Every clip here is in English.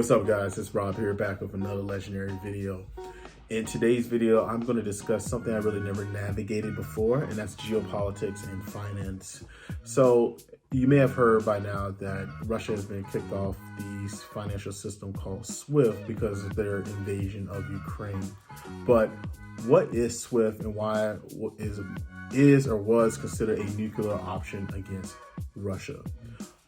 What's up guys, it's Rob here back with another legendary video. In today's video, I'm going to discuss something I really never navigated before, and that's geopolitics and finance. So you may have heard by now that Russia has been kicked off the financial system called SWIFT because of their invasion of Ukraine. But what is SWIFT and why is or was considered a nuclear option against Russia?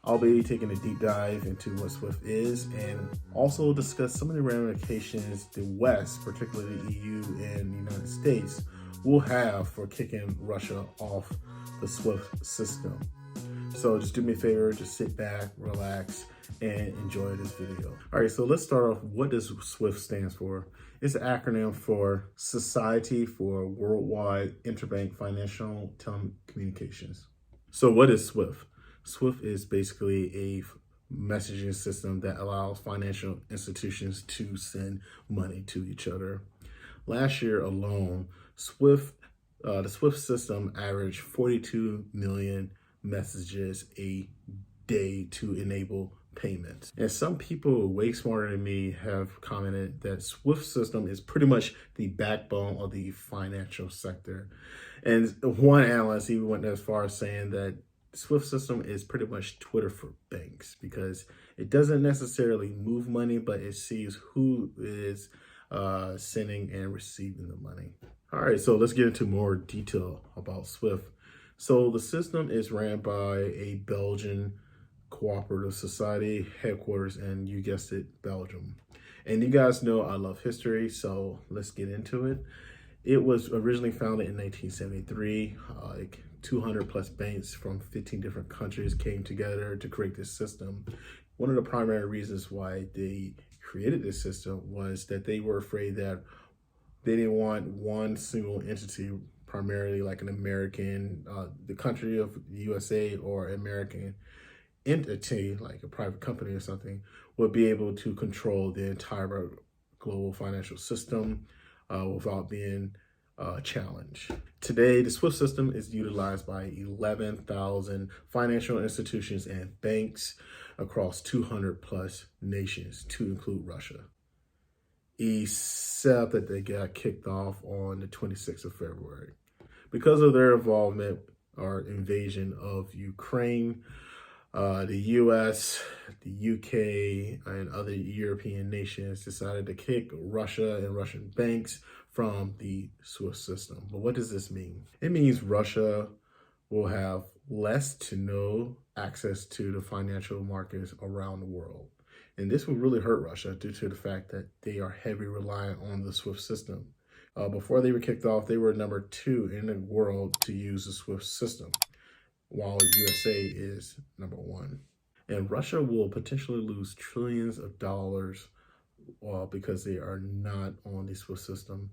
I'll be taking a deep dive into what SWIFT is and also discuss some of the ramifications the West, particularly the EU and the United States, will have for kicking Russia off the SWIFT system. So just do me a favor, just sit back, relax, and enjoy this video. All right, so let's start off. What does SWIFT stand for? It's an acronym for Society for Worldwide Interbank Financial Telecommunications. So what is SWIFT? SWIFT is basically a messaging system that allows financial institutions to send money to each other. Last year alone, the SWIFT system averaged 42 million messages a day to enable payments. And some people way smarter than me have commented that SWIFT system is pretty much the backbone of the financial sector. And one analyst even went as far as saying that SWIFT system is pretty much Twitter for banks because it doesn't necessarily move money, but it sees who is sending and receiving the money. All right, so let's get into more detail about SWIFT. So the system is ran by a Belgian cooperative society headquarters, and you guessed it, Belgium. And you guys know I love history, so let's get into it. It was originally founded in 1973. 200 plus banks from 15 different countries came together to create this system. One of the primary reasons why they created this system was that they were afraid that they didn't want one single entity, primarily like an American, the country of the USA or American entity, like a private company or something, would be able to control the entire global financial system without being challenge. Today, the SWIFT system is utilized by 11,000 financial institutions and banks across 200 plus nations, to include Russia, except that they got kicked off on the 26th of February. Because of their involvement or invasion of Ukraine, the US, the UK, and other European nations decided to kick Russia and Russian banks from the SWIFT system. But what does this mean? It means Russia will have less to no access to the financial markets around the world. And this will really hurt Russia due to the fact that they are heavily reliant on the SWIFT system. Before they were kicked off, they were number 2 in the world to use the SWIFT system, while USA is number 1. And Russia will potentially lose trillions of dollars because they are not on the SWIFT system.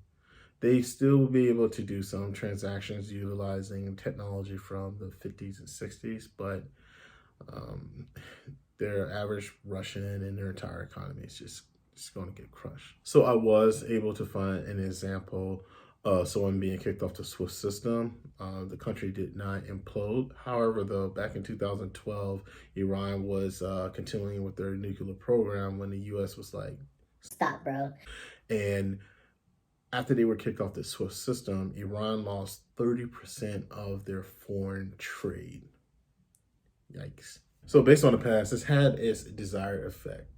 They still will be able to do some transactions utilizing technology from the 50s and 60s, but their average Russian and their entire economy is just going to get crushed. So I was able to find an example of someone being kicked off the SWIFT system. The country did not implode. However, though, back in 2012, Iran was continuing with their nuclear program when the U.S. was like, stop, bro. And after they were kicked off the SWIFT system, Iran lost 30% of their foreign trade. Yikes. So based on the past, this had its desired effect.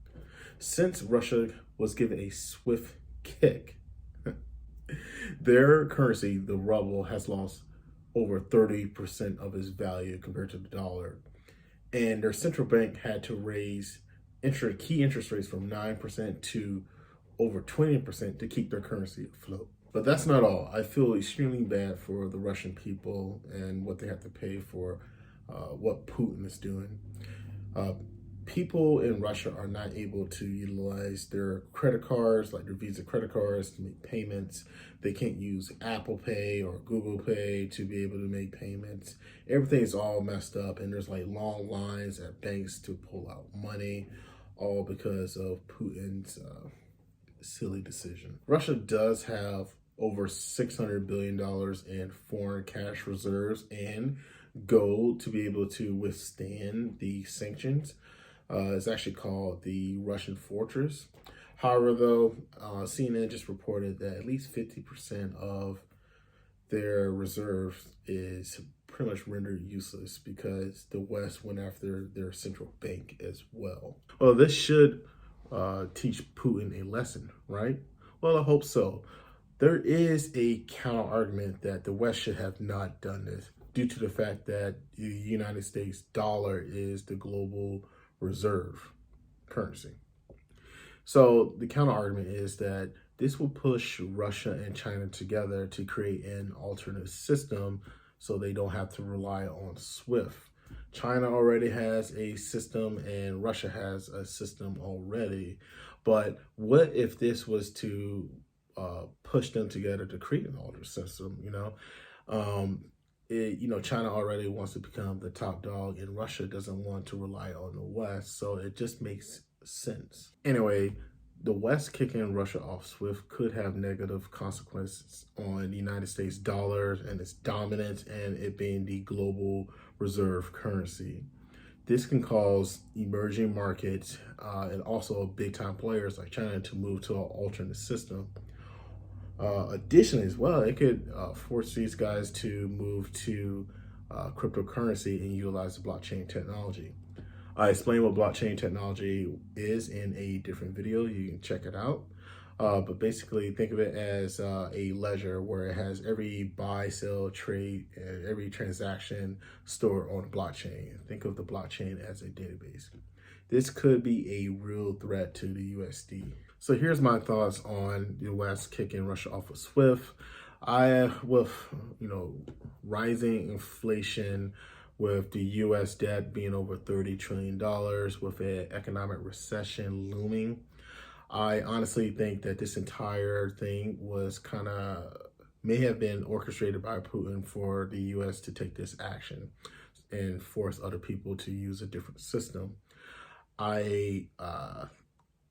Since Russia was given a SWIFT kick, their currency, the ruble, has lost over 30% of its value compared to the dollar. And their central bank had to raise key interest rates from 9% to over 20% to keep their currency afloat. But that's not all. I feel extremely bad for the Russian people and what they have to pay for what Putin is doing. People in Russia are not able to utilize their credit cards, like their Visa credit cards, to make payments. They can't use Apple Pay or Google Pay to be able to make payments. Everything's all messed up, and there's like long lines at banks to pull out money, all because of Putin's silly decision. Russia does have over $600 billion in foreign cash reserves and gold to be able to withstand the sanctions. It's actually called the Russian Fortress. However, though, CNN just reported that at least 50% of their reserves is pretty much rendered useless because the West went after their central bank as well. Well, this should teach Putin a lesson, right? Well, I hope so. There is a counter argument that the West should have not done this due to the fact that the United States dollar is the global reserve currency. So the counter argument is that this will push Russia and China together to create an alternate system so they don't have to rely on SWIFT. China already has a system and Russia has a system already. But what if this was to push them together to create an alternate system, China already wants to become the top dog and Russia doesn't want to rely on the West. So it just makes sense. Anyway, the West kicking Russia off SWIFT could have negative consequences on the United States dollar and its dominance and it being the global reserve currency. This can cause emerging markets and also big-time players like China to move to an alternate system. Additionally, as well, it could force these guys to move to cryptocurrency and utilize the blockchain technology. I explain what blockchain technology is in a different video. You can check it out. But basically, think of it as a ledger where it has every buy, sell, trade, and every transaction stored on the blockchain. Think of the blockchain as a database. This could be a real threat to the USD. So here's my thoughts on the West kicking Russia off of SWIFT. With rising inflation, with the U.S. debt being over $30 trillion, with an economic recession looming, I honestly think that this entire thing was may have been orchestrated by Putin for the U.S. to take this action and force other people to use a different system.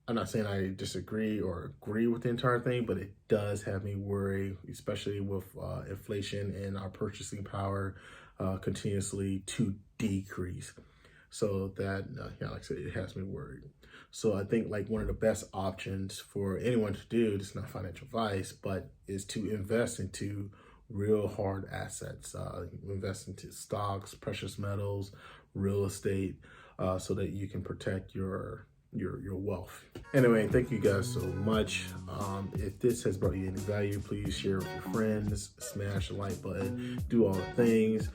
I'm not saying I disagree or agree with the entire thing, but it does have me worried, especially with inflation and our purchasing power continuously to decrease. So that, like I said, it has me worried. So I think one of the best options for anyone to do, this is not financial advice, but is to invest into real hard assets, invest into stocks, precious metals, real estate, so that you can protect your wealth. Anyway, thank you guys so much. If this has brought you any value, please share with your friends, smash the like button, do all the things,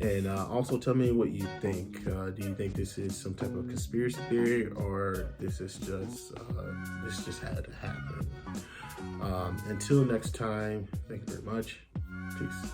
and also tell me what you think. Do you think this is some type of conspiracy theory, or this is just this just had to happen? Until next time, thank you very much. Peace.